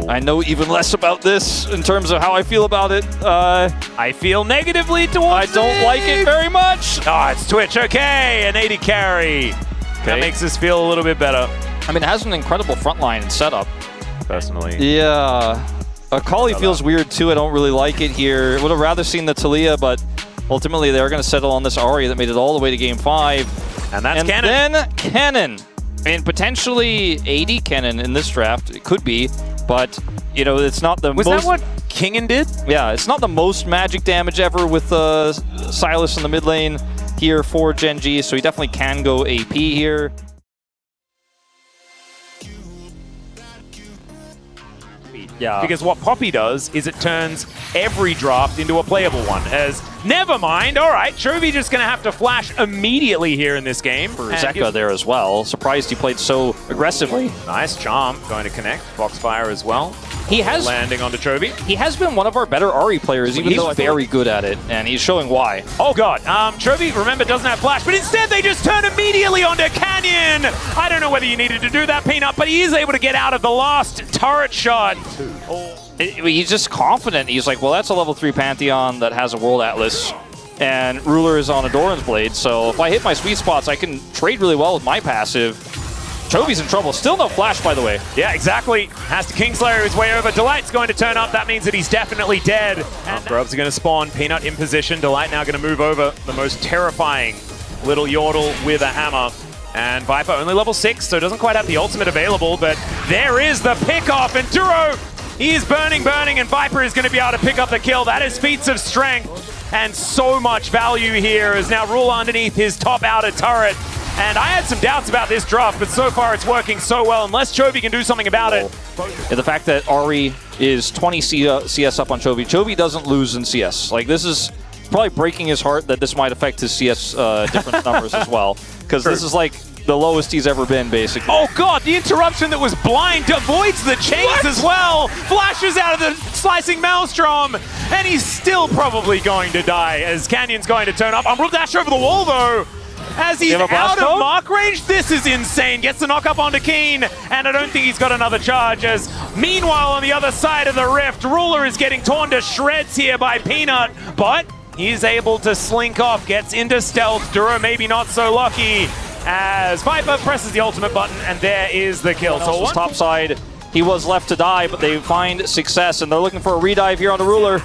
I know even less about this in terms of how I feel about it. I feel negatively towards I don't like it very much. Oh, it's Twitch. Okay, an 80 carry. That makes us feel a little bit better. I mean, it has an incredible front line and setup. Personally. Yeah. Akali feels weird too. I don't really like it here. Would have rather seen the Talia, but ultimately they're going to settle on this Ahri that made it all the way to game 5. And that's Cannon. And then Cannon. I mean, potentially 80 Cannon in this draft. It could be, but, you know, it's not the most... Was that what Kingen did? Yeah, it's not the most magic damage ever with Sylas in the mid lane here for Gen G, so he definitely can go AP here. Yeah. Because what Poppy does is it turns every draft into a playable one. As, never mind, all right, Chovy just going to have to flash immediately here in this game. For Zeka there as well. Surprised he played so aggressively. Nice charm, going to connect. Foxfire as well. He has landing onto Chovy. He has been one of our better Ahri players, even though he's very good at it, and he's showing why. Oh god, Chovy, remember, doesn't have flash, but instead they just turn immediately onto Canyon. I don't know whether you needed to do that, Peanut, but he is able to get out of the last turret shot. He's just confident. He's like, well, that's a level 3 Pantheon that has a World Atlas, and Ruler is on a Doran's Blade, so if I hit my sweet spots, I can trade really well with my passive. Chovy's in trouble. Still no flash, by the way. Yeah, exactly. Has to Kingslayer his way over. Delight's going to turn up. That means that he's definitely dead. And Grubs are going to spawn. Peanut in position. Delight now going to move over. The most terrifying little Yordle with a hammer. And Viper only level 6, so doesn't quite have the ultimate available, but there is the pickoff, and Duro, he is burning, and Viper is going to be able to pick up the kill. That is feats of strength, and so much value here as now Rule underneath his top outer turret. And I had some doubts about this draft, but so far it's working so well, unless Chovy can do something about it. Yeah, the fact that Ahri is 20 CS up on Chovy. Chovy doesn't lose in CS. Like, this is probably breaking his heart that this might affect his CS difference numbers as well. Because this is like the lowest he's ever been, basically. Oh god, the interruption that was blind avoids the chains as well. Flashes out of the slicing maelstrom, and he's still probably going to die as Canyon's going to turn up. Umbral dash over the wall though. As he's out of mark range, this is insane. Gets the knock up onto Keen, and I don't think he's got another charge. As meanwhile, on the other side of the rift, Ruler is getting torn to shreds here by Peanut, but he's able to slink off, gets into stealth. Duro maybe not so lucky, as Viper presses the ultimate button, and there is the kill. So top side, he was left to die, but they find success, and they're looking for a redive here on the Ruler.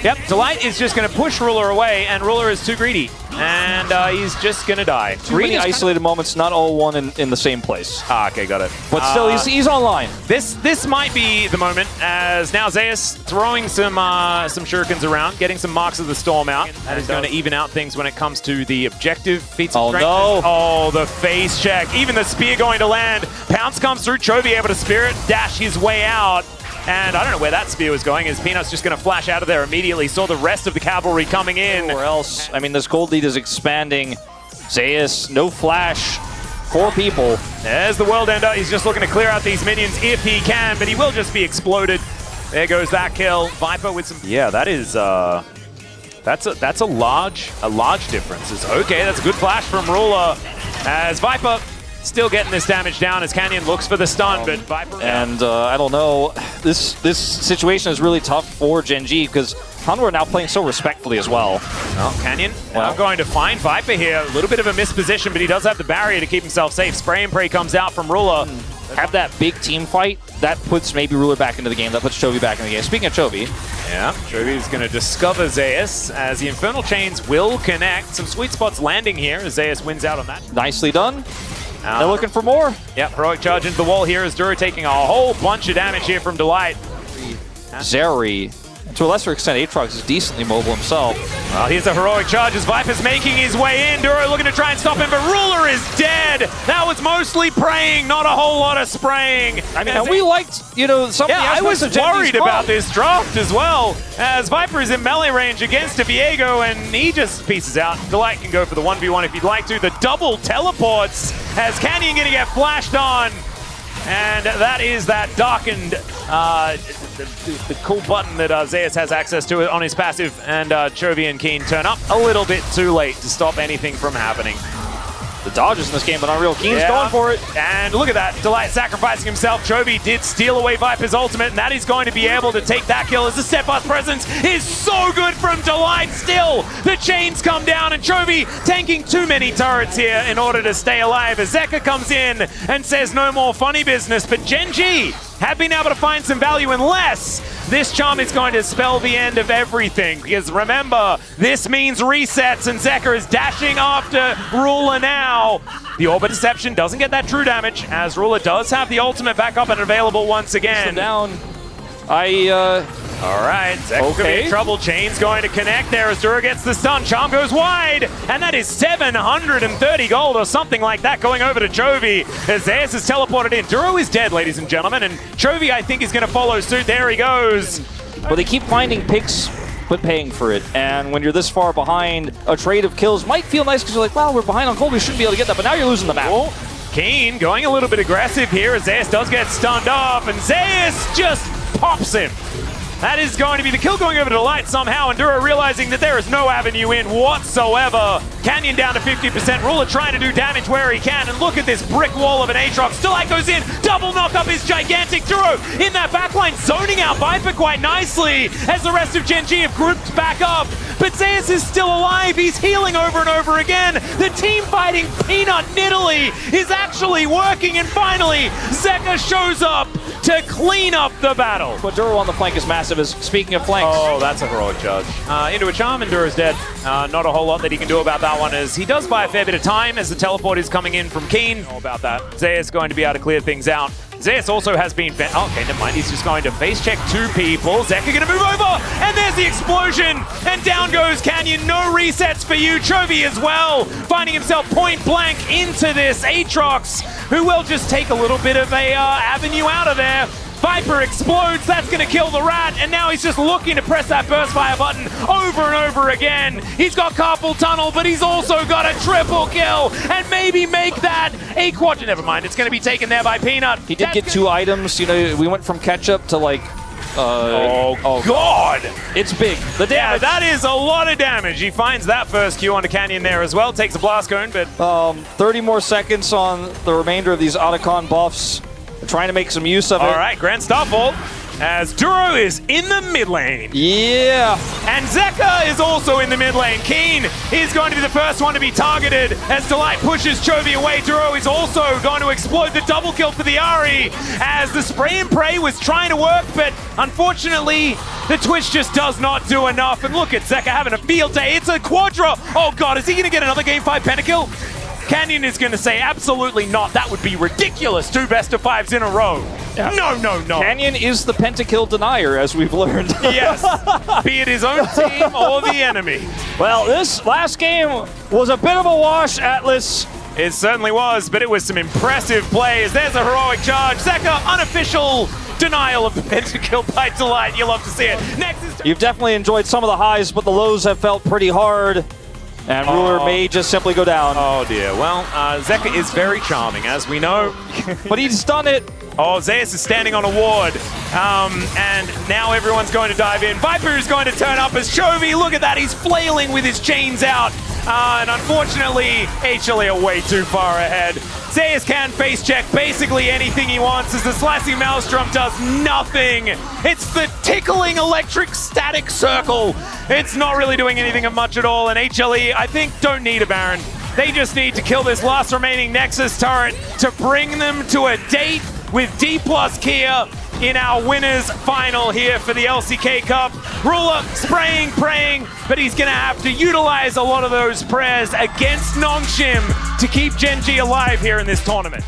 Yep, Delight is just going to push Ruler away, and Ruler is too greedy, and he's just going to die. Too many isolated moments, not all one in the same place. Ah, okay, got it. But still, he's online. This might be the moment, as now Zeus throwing some shurikens around, getting some Marks of the Storm out. That is going to even out things when it comes to the objective feats of strength. No. Oh, the face check. Even the spear going to land. Pounce comes through, Chovy able to spirit dash his way out. And I don't know where that spear was going, as Peanut's just going to flash out of there immediately. Saw the rest of the cavalry coming in. Or else, I mean, this gold lead is expanding. Zeus, no flash. 4 people. There's the World Ender. He's just looking to clear out these minions if he can, but he will just be exploded. There goes that kill. Viper with some... Yeah, that is... That's a large difference. It's okay, that's a good flash from Ruler. As Viper... still getting this damage down as Canyon looks for the stun, but Viper... And I don't know, this situation is really tough for Gen G because Hanwha are now playing so respectfully as well. Well, Canyon now going to find Viper here. A little bit of a misposition, but he does have the barrier to keep himself safe. Spray and pray comes out from Ruler. Have that big team fight, that puts maybe Ruler back into the game, that puts Chovy back in the game. Speaking of Chovy. Yeah, Chovy is going to discover Zeus as the Infernal Chains will connect. Some sweet spots landing here as Zeus wins out on that. Nicely done. They're looking for more. Yep, heroic charge into the wall here as Duro taking a whole bunch of damage here from Delight. Zeri, to a lesser extent, Aatrox is decently mobile himself. Well, here's a heroic charge as Viper's making his way in. Duro looking to try and stop him, but Ruler is dead. That was mostly praying, not a whole lot of spraying. I mean, and we liked, you know, some of the I was worried about this draft as well, as Viper is in melee range against a Viego, and he just pieces out. Delight can go for the 1v1 if you'd like to. The double teleports as Canyon going to get flashed on. And that is that darkened, the cool button that Zeus has access to on his passive, and Chovy and Keen turn up a little bit too late to stop anything from happening. The dodges in this game, but Unreal Keen's going for it. And look at that, Delight sacrificing himself. Chovy did steal away Viper's ultimate, and that is going to be able to take that kill as the step bus presence is so good from Delight. Still, the chains come down, and Chovy tanking too many turrets here in order to stay alive as Zeka comes in and says no more funny business. But Gen G have been able to find some value unless this charm is going to spell the end of everything. Because remember, this means resets, and Zeka is dashing after Ruler now. The Orb of Deception doesn't get that true damage, as Ruler does have the ultimate back up and available once again. Down. All right, Zeka could be in trouble. Chain's going to connect there as Duro gets the stun. Charm goes wide, and that is 730 gold or something like that going over to Chovy as Zeus is teleported in. Duro is dead, ladies and gentlemen, and Chovy, I think, is going to follow suit. There he goes. Well, they keep finding picks, but paying for it. And when you're this far behind, a trade of kills might feel nice because you're like, well, we're behind on gold, we shouldn't be able to get that, but now you're losing the map. Oh, Keen going a little bit aggressive here as Zeus does get stunned off, and Zeus just pops him. That is going to be the kill going over to Light somehow, and Duro realizing that there is no avenue in whatsoever. Canyon down to 50%, Ruler trying to do damage where he can, and look at this brick wall of an Aatrox. Delight goes in, double knock up is gigantic. Duro in that backline, zoning out Viper quite nicely as the rest of Gen G have grouped back up. But Zeus is still alive, he's healing over and over again. The team fighting Peanut Nidalee is actually working, and finally, Zeka shows up to clean up the battle. But Duro on the flank is massive. Speaking of flanks. Oh, that's a heroic judge. Into a charm, and Duro's dead. Not a whole lot that he can do about that one, as he does buy a fair bit of time as the teleport is coming in from Keen. Know about that. Zeus going to be able to clear things out. Zeus also has been... Oh, okay, never mind. He's just going to face check two people. Zeka going to move over, and there's the explosion, and down goes Canyon. No resets for you. Chovy as well, finding himself point blank into this Aatrox, who will just take a little bit of a avenue out of there. Viper explodes, that's going to kill the rat, and now he's just looking to press that burst fire button over and over again. He's got carpal tunnel, but he's also got a triple kill, and maybe make that a quadra. Never mind, it's going to be taken there by Peanut. He did get two items. You know, we went from ketchup to like... oh God! It's big. The damage. Yeah, that is a lot of damage. He finds that first Q onto Canyon there as well. Takes a blast cone, but... 30 more seconds on the remainder of these Otacon buffs. Trying to make some use of it. All right, Grand Starfall as Duro is in the mid lane. Yeah. And Zeka is also in the mid lane. Keen is going to be the first one to be targeted as Delight pushes Chovy away. Duro is also going to explode the double kill for the Ahri as the spray and pray was trying to work, but unfortunately the Twitch just does not do enough. And look at Zeka having a field day. It's a quadra. Oh God, is he going to get another game 5 pentakill? Canyon is going to say absolutely not. That would be ridiculous. 2 best of 5s in a row. Yeah. No, no, no. Canyon is the pentakill denier, as we've learned. Yes, be it his own team or the enemy. Well, this last game was a bit of a wash, Atlas. It certainly was, but it was some impressive plays. There's a heroic charge. Zeka, unofficial denial of the pentakill by Delight. You'll love to see it. Next is... You've definitely enjoyed some of the highs, but the lows have felt pretty hard. And Ruler may just simply go down. Oh dear. Well, Zeka is very charming, as we know. But he's done it. Oh, Zeus is standing on a ward. And now everyone's going to dive in. Viper is going to turn up as Chovy. Look at that. He's flailing with his chains out. And unfortunately, HLE are way too far ahead. Zeus can face check basically anything he wants as the slicing maelstrom does nothing. It's the tickling electric static circle. It's not really doing anything of much at all. And HLE, I think, don't need a Baron. They just need to kill this last remaining Nexus turret to bring them to a date with D+ Kia in our winners final here for the LCK Cup. Ruler spraying, praying, but he's going to have to utilize a lot of those prayers against Nongshim to keep Gen G alive here in this tournament.